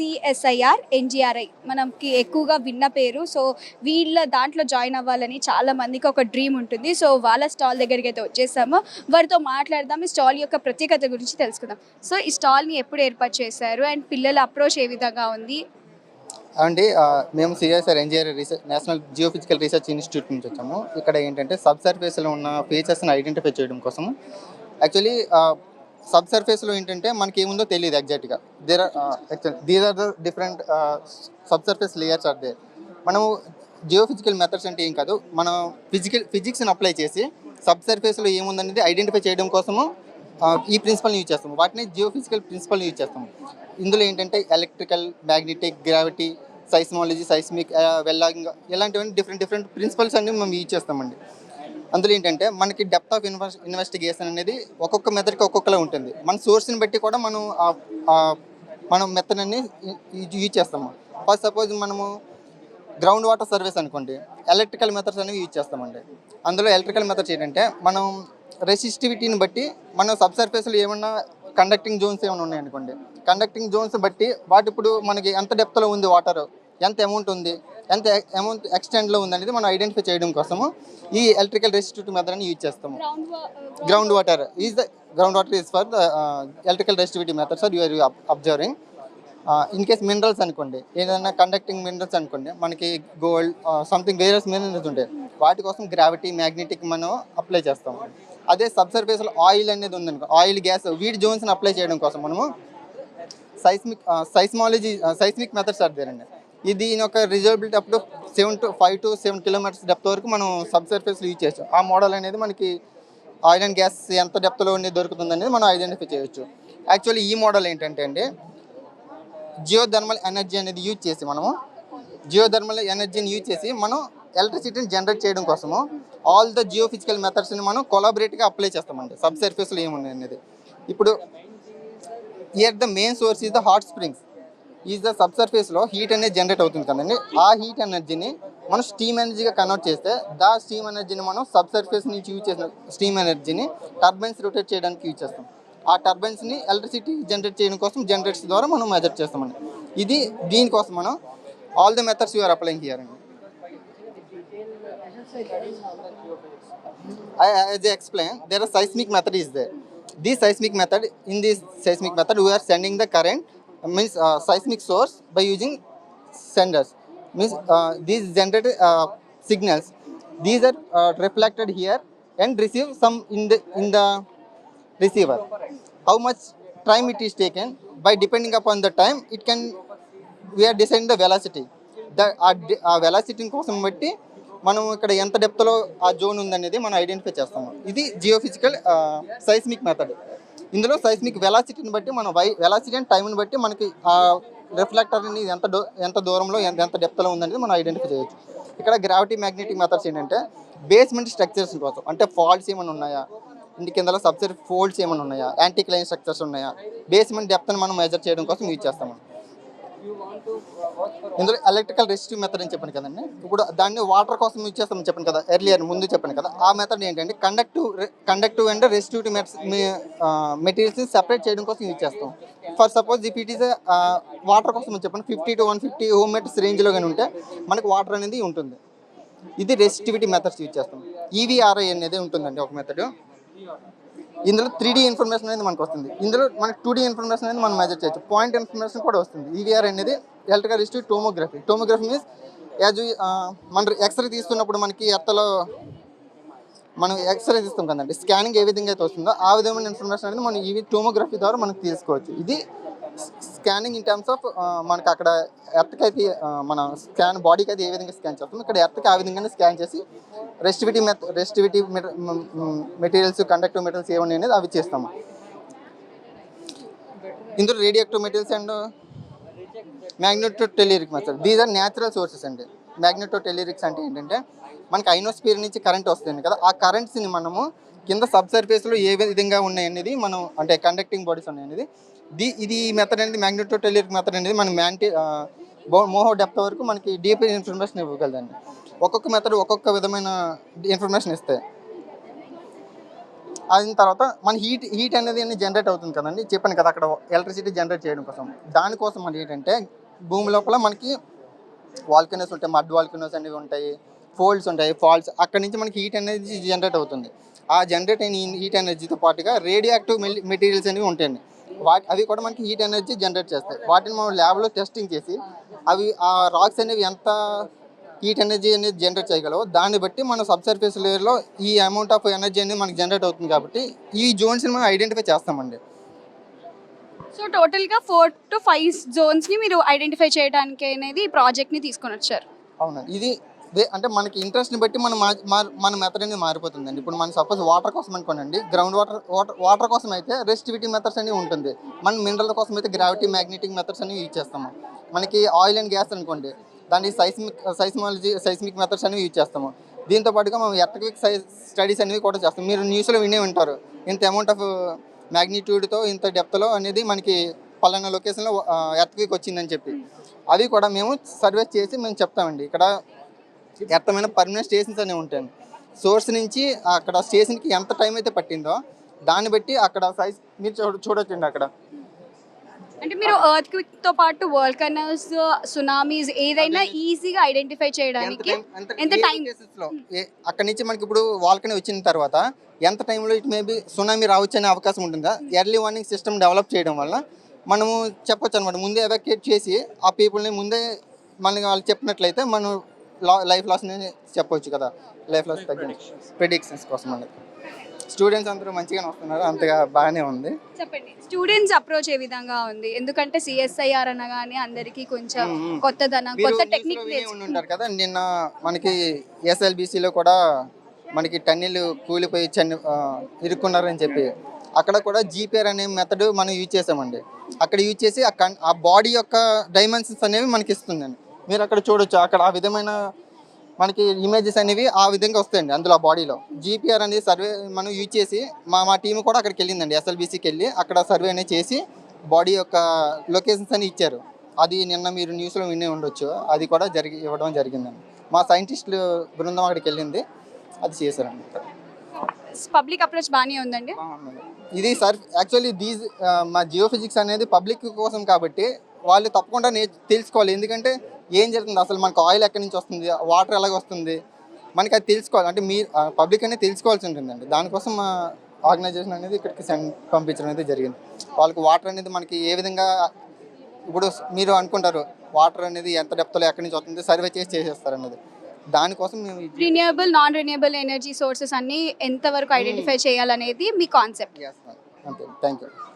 CSIR NGRI మనకి ఎక్కువగా విన్న పేరు. సో వీళ్ళ దాంట్లో జాయిన్ అవ్వాలని చాలా మందికి ఒక డ్రీమ్ ఉంటుంది. సో వాళ్ళ స్టాల్ దగ్గరికి అయితే వచ్చేసాము. వారితో మాట్లాడదాం, ఈ స్టాల్ యొక్క ప్రత్యేకత గురించి తెలుసుకుందాం. సో ఈ స్టాల్ని ఎప్పుడు ఏర్పాటు చేశారు అండ్ పిల్లల అప్రోచ్ ఏ విధంగా ఉంది? అండి మేము CSR NGR research national geophysical research institute నుంచి వచ్చాము. ఇక్కడ ఏంటంటే సబ్ సర్ఫేస్లో ఉన్న ఫీచర్స్ని ఐడెంటిఫై చేయడం కోసం. యాక్చువల్లీ సబ్ సర్ఫేస్లో ఏంటంటే మనకి ఏముందో తెలియదు ఎగ్జాక్ట్గా. These are the different sub surface layers are there. మనము జియోఫిజికల్ మెథడ్స్ అంటే ఏం కాదు, మనం ఫిజిక్స్ని అప్లై చేసి సబ్ సర్ఫేస్లో ఏముందనేది ఐడెంటిఫై చేయడం కోసము ఈ ప్రిన్సిపల్ని యూజ్ చేస్తాము. వాటిని జియోఫిజికల్ ప్రిన్సిపల్ని యూజ్ చేస్తాము. ఇందులో ఏంటంటే ఎలక్ట్రికల్, మ్యాగ్నెటిక్, గ్రావిటీ, సైస్మాలజీ, సైస్మిక్, వెల్లాగింగ్ ఇలాంటివన్నీ డిఫరెంట్ ప్రిన్సిపల్స్ అన్ని మేము యూజ్ చేస్తామండి. అందులో ఏంటంటే మనకి డెప్త్ ఆఫ్ ఇన్వెస్టిగేషన్ అనేది ఒక్కొక్క మెథడ్కి ఒక్కొక్కలా ఉంటుంది. మన సోర్స్ని బట్టి కూడా మనం మెథడ్ అన్ని యూజ్ చేస్తాము. ఫస్ట్ సపోజ్ మనము గ్రౌండ్ వాటర్ సర్వీస్ అనుకోండి, ఎలక్ట్రికల్ మెథడ్స్ అనేవి యూజ్ చేస్తామండి. అందులో ఎలక్ట్రికల్ మెథడ్స్ ఏంటంటే మనం రెసిస్టివిటీని బట్టి మనం సబ్ సర్ఫేస్లో ఏమన్నా కండక్టింగ్ జోన్స్ ఏమైనా ఉన్నాయనుకోండి, కండక్టింగ్ జోన్స్ బట్టి వాటి ఇప్పుడు మనకి ఎంత డెప్త్లో ఉంది వాటర్, ఎంత అమౌంట్ ఉంది, ఎంత అమౌంట్ ఎక్స్టెండ్లో ఉంది అనేది మనం ఐడెంటిఫై చేయడం కోసము ఈ ఎలక్ట్రికల్ రెసిస్టివిటీ మెథడ్ అని యూజ్ చేస్తాము. Ground water is for the electrical resistivity method sir you are observing. In case minerals అనుకోండి, ఏదైనా కండక్టింగ్ మినరల్స్ అనుకోండి, మనకి గోల్డ్ సంథింగ్ వేరియస్ మినరల్స్ ఉంటాయి, వాటి కోసం గ్రావిటీ, మ్యాగ్నెటిక్ మనం అప్లై చేస్తాం. అదే సబ్ సర్ఫేస్లో ఆయిల్ అనేది ఉందనుకో, ఆయిల్, గ్యాస్, వీటి జోన్స్ని అప్లై చేయడం కోసం మనము సైస్మిక్ మెథడ్స్ ఆడతారండి. ఇది దీని యొక్క రిజర్వబిలిటీ అప్పుడు 5 to 7 కిలోమీటర్స్ డెప్త్ వరకు మనం సబ్ సర్ఫేస్లో యూజ్ చేయొచ్చు. ఆ మోడల్ అనేది మనకి ఆయిల్ అండ్ గ్యాస్ ఎంత డెప్త్లో ఉండి దొరుకుతుంది అనేది మనం ఐడెంటిఫై చేయొచ్చు. యాక్చువల్లీ ఈ మోడల్ ఏంటంటే అండి, జియోథర్మల్ ఎనర్జీ అనేది యూజ్ చేసి మనం ఎలక్ట్రిసిటీని జనరేట్ చేయడం కోసము ఆల్ ద జియోఫిజికల్ మెథడ్స్ని మనం కొలాబరేట్గా అప్లై చేస్తామండి సబ్ సర్ఫేస్లో ఏముంది అనేది. ఇప్పుడు here the main source is the hot springs. Is the sub సర్ఫేస్లో హీట్ అనేది జనరేట్ అవుతుంది కదండి, ఆ హీట్ ఎనర్జీని మనం స్టీమ్ ఎనర్జీగా కన్వర్ట్ చేస్తే స్టీమ్ ఎనర్జీని మనం సబ్ సర్ఫేస్ నుంచి యూజ్ చేసిన స్టీమ్ ఎనర్జీని టర్బైన్స్ రొటేట్ చేయడానికి యూజ్ చేస్తాం. ఆ టర్బైన్స్ని ఎలక్ట్రిసిటీ జనరేట్ చేయడం కోసం జనరేటర్స్ ద్వారా మనం మెజర్ చేస్తామండి. ఇది దీనికోసం మనం all the methods you are applying here అండి. As I explained, there are seismic method is there. In this seismic method, we are sending the current, means seismic source by using senders. Means these generated signals, these are reflected here and receive some in the receiver. How much time it is taken, by depending upon the time, we are deciding the velocity. Velocity కోసం బట్టి మనం ఇక్కడ ఎంత డెప్త్లో ఆ zone ఉందనేది మనం identify చేస్తాము. ఇది జియోఫిజికల్ సైస్మిక్ మెథడ్. ఇందులో సైస్మిక్ వెలాసిటీని బట్టి మనం వెలాసిటీ అండ్ టైంని బట్టి మనకి ఆ రిఫ్లెక్టర్ అనేది ఎంత దూరంలో ఎంత డెప్త్లో ఉందనేది మనం ఐడెంటిఫై చేయొచ్చు. ఇక్కడ గ్రావిటీ, మ్యాగ్నెటిక్ మెథడ్స్ ఏంటంటే బేస్మెంట్ స్ట్రక్చర్స్ కోసం, అంటే ఫాల్ట్స్ ఏమైనా ఉన్నాయా, ఇంటి కిందలో సబ్సర్ఫ్ ఫోల్డ్స్ ఏమైనా ఉన్నాయా, యాంటీక్లైన్ స్ట్రక్చర్స్ ఉన్నాయా, బేస్మెంట్ డెప్త్ని మనం మెజర్ చేయడం కోసం యూజ్ చేస్తాము. ఇందులో ఎలక్ట్రికల్ రెసిస్టివ్ మెథడ్ అని చెప్పాను కదండి, ఇప్పుడు దాన్ని వాటర్ కోసం యూజ్ చేస్తామని చెప్పాను కదా, ఎర్లియర్ ముందు చెప్పాను కదా. ఆ మెథడ్ ఏంటంటే కండక్టివ్ అండ్ రెసిస్టివ్ మెటీరియల్స్ని సెపరేట్ చేయడం కోసం యూజ్ చేస్తాం. For suppose if it is water కోసం చెప్పాను 50 to 150 ఓమ్ మీటర్స్ రేంజ్లో కానీ ఉంటే మనకు వాటర్ అనేది ఉంటుంది. ఇది రెసిస్టివిటీ మెథడ్స్ యూజ్ చేస్తాం. ఈవీఆర్ఐ అనేది ఉంటుందండి ఒక మెథడ్. ఇందులో 3D ఇన్ఫర్మేషన్ అనేది మనకు వస్తుంది. ఇందులో మనకి 2D ఇన్ఫర్మేషన్ అనేది మనం మెజర్ చేయొచ్చు. పాయింట్ ఇన్ఫర్మేషన్ కూడా వస్తుంది. ఈవీఆర్ అనేది ఎలక్ట్రికల్ రెసిస్టివ్ టోమోగ్రఫీ మీన్స్ మన ఎక్స్రే తీస్తున్నప్పుడు మనకి ఎర్త్లో మనం ఎక్స్రే తీస్తాం కదండి, స్కానింగ్ ఏ విధంగా అయితే వస్తుందో ఆ విధమైన ఇన్ఫర్మేషన్ అనేది మనం ఈ టోమోగ్రఫీ ద్వారా మనకు తీసుకోవచ్చు. ఇది స్కానింగ్ ఇన్ టర్మ్స్ ఆఫ్ మనకి అక్కడ ఎర్త్కి అయితే మన బాడీకి అయితే ఏ విధంగా స్కాన్ చేస్తాం, ఇక్కడ ఎర్త్కి ఆ విధంగానే స్కాన్ చేసి రెసిస్టివిటీ మెటీరియల్స్, కండక్టివ్ మెటీరియల్స్ ఏమన్నా అనేది అవి చేస్తాము. ఇందులో radioactive materials and magnetotelluric method, these are natural sources అండి. మ్యాగ్నెటోటెలిరిక్స్ అంటే ఏంటంటే మనకి ఐనోస్ఫియర్ నుంచి కరెంట్ వస్తుంది కదా, ఆ కరెంట్స్ని మనము కింద సబ్ సర్ఫేస్లో ఏ విధంగా ఉన్నాయనేది మనం, అంటే కండక్టింగ్ బాడీస్ ఉన్నాయనేది ఇది మెథడ్ అనేది మ్యాగ్నెటోటెలిరిక్ మెథడ్ అనేది మన మోహో డెప్త్ వరకు మనకి డీప్ ఇన్ఫర్మేషన్ ఇవ్వగలదండి. ఒక్కొక్క మెథడ్ ఒక్కొక్క విధమైన ఇన్ఫర్మేషన్ ఇస్తాయి. అయిన తర్వాత మన హీట్ అనేది జనరేట్ అవుతుంది కదండి, చెప్పాను కదా అక్కడ ఎలక్ట్రిసిటీ జనరేట్ చేయడం కోసం. దానికోసం మన ఏంటంటే భూమి లోపల మనకి వాల్కనోస్ ఉంటాయి, మడ్ వాల్కనోస్ అనేవి ఉంటాయి, ఫోల్డ్స్ ఉంటాయి, ఫాల్స్. అక్కడ నుంచి మనకి హీట్ ఎనర్జీ జనరేట్ అవుతుంది. ఆ జనరేట్ అయిన హీట్ ఎనర్జీతో పాటుగా రేడియో యాక్టివ్ మెటీరియల్స్ అనేవి ఉంటాయండి. అవి కూడా మనకి హీట్ ఎనర్జీ జనరేట్ చేస్తాయి. వాటిని మనం ల్యాబ్లో టెస్టింగ్ చేసి అవి ఆ రాక్స్ అనేవి ఎంత హీట్ ఎనర్జీ అనేది జనరేట్ చేయగలవు, దాన్ని బట్టి మన సబ్సర్ఫేస్ లేయర్లో ఈ అమౌంట్ ఆఫ్ ఎనర్జీ అనేది మనకి జనరేట్ అవుతుంది. కాబట్టి ఈ జోన్స్ని మనం ఐడెంటిఫై చేస్తామండి. సో టోటల్గా 4 to 5 జోన్స్ని మీరు ఐడెంటిఫై చేయడానికి అనేది ఈ ప్రాజెక్ట్ని తీసుకొని వచ్చారు. అవునండి. ఇది అంటే మనకి ఇంట్రెస్ట్ని బట్టి మన మెథడ్ అనేది మారిపోతుందండి. ఇప్పుడు మనం సపోజ్ వాటర్ కోసం అనుకోనండి, గ్రౌండ్ వాటర్ కోసం అయితే రెస్టివిటీ మెథడ్స్ అనేవి ఉంటుంది. మన మినరల్ కోసం అయితే గ్రావిటీ మ్యాగ్నెటిక్ మెథడ్స్ అనేవి యూజ్ చేస్తాము. మనకి ఆయిల్ అండ్ గ్యాస్ అనుకోండి, దానికి సైస్మిక్ మెథడ్స్ అనేవి యూజ్ చేస్తాము. దీంతో పాటుగా మనం ఎర్త్క్వేక్ స్టడీస్ అనేవి కూడా చేస్తాం. మీరు న్యూస్లో వినే ఉంటారు, ఇంత అమౌంట్ ఆఫ్ మ్యాగ్నిట్యూడ్తో ఇంత డెప్త్లో అనేది మనకి పలానా లొకేషన్లో ఎర్త్క్వేక్ వచ్చిందని చెప్పి అవి కూడా మేము సర్వే చేసి మేము చెప్తామండి. ఇక్కడ ఎత్తమైన పర్మనెంట్ స్టేషన్స్ అనేవి ఉంటాయండి. సోర్స్ నుంచి అక్కడ స్టేషన్కి ఎంత టైం అయితే పట్టిందో దాన్ని బట్టి అక్కడ సైజ్ మీరు చూడొచ్చండి. అక్కడ అంటే మీరు ఎర్త్క్వేక్తో పాటు వోల్కనోస్, సునామీస్ ఏదైనా ఈజీగా ఐడెంటిఫై చేయడానికి ఎంత టైం అక్కడ నుంచి మనకి ఇప్పుడు వాల్కనీ వచ్చిన తర్వాత ఎంత టైంలో ఇట్ మేబీ సునామీ రావచ్చు అనే అవకాశం ఉంటుందా, ఎర్లీ వార్నింగ్ సిస్టమ్ డెవలప్ చేయడం వల్ల మనము చెప్పొచ్చు అనమాట. ముందే ఎవాక్యుయేట్ చేసి ఆ పీపుల్ని ముందే మనకి వాళ్ళు చెప్పినట్లయితే మనం లైఫ్ లాస్ని చెప్పవచ్చు కదా. లైఫ్ లాస్ తగ్గించి ప్రిడిక్షన్స్ కోసం అనేది స్టూడెంట్స్ అందరూ మంచిగానే వస్తున్నారు, అంతగా బాగానే ఉంది. చెప్పండి, స్టూడెంట్స్ అప్రోచ్ ఏ విధంగా ఉంది? ఎందుకంటే సిఎస్ఐఆర్ అనగానే అందరికీ కొంచెం కొత్తదనం, కొత్త టెక్నిక్ ఉంటారు కదా. నిన్న మనకి ఎస్ఎల్బిసిలో కూడా మనకి టన్నీలు కూలిపోయి ఇరుక్కున్నారని చెప్పి అక్కడ కూడా జీపీఆర్ అనే మెథడ్ మనం యూజ్ చేసామండి. అక్కడ యూజ్ చేసి ఆ బాడీ యొక్క డైమెన్షన్స్ అనేవి మనకి ఇస్తుందండి. మీరు అక్కడ చూడొచ్చు, అక్కడ ఆ విధమైన మనకి ఇమేజెస్ అనేవి ఆ విధంగా వస్తాయండి. అందులో ఆ బాడీలో జీపీఆర్ అనేది సర్వే మనం యూజ్ చేసి మా టీం కూడా అక్కడికి వెళ్ళిందండి. ఎస్ఎల్బిసికి వెళ్ళి అక్కడ సర్వే అనేది చేసి బాడీ యొక్క లొకేషన్స్ అని ఇచ్చారు. అది నిన్న మీరు న్యూస్లో వినే ఉండొచ్చు, అది కూడా ఇవ్వడం జరిగిందండి. మా సైంటిస్టులు బృందం అక్కడికి వెళ్ళింది, అది చేశారండి. పబ్లిక్ అప్రోచ్ బాగానే ఉందండి. ఇది యాక్చువల్లీ మా జియోఫిజిక్స్ అనేది పబ్లిక్ కోసం కాబట్టి వాళ్ళు తప్పకుండా తెలుసుకోవాలి. ఎందుకంటే ఏం జరుగుతుంది, అసలు మనకు ఆయిల్ ఎక్కడి నుంచి వస్తుంది, వాటర్ ఎలాగ వస్తుంది, మనకి అది తెలుసుకోవాలి. అంటే మీరు పబ్లిక్ అనేది తెలుసుకోవాల్సి ఉంటుందండి. దానికోసం మా ఆర్గనైజేషన్ అనేది ఇక్కడికి పంపించడం అనేది జరిగింది. వాళ్ళకి వాటర్ అనేది మనకి ఏ విధంగా, ఇప్పుడు మీరు అనుకుంటారు వాటర్ అనేది ఎంత డెప్త్లో ఎక్కడి నుంచి వస్తుంది సర్వే చేసేస్తారు అన్నది. దానికోసం మేము renewable, non renewable energy sources అన్ని ఎంతవరకు ఐడెంటిఫై చేయాలనేది మీ కాన్సెప్ట్. అంతే. Thank you.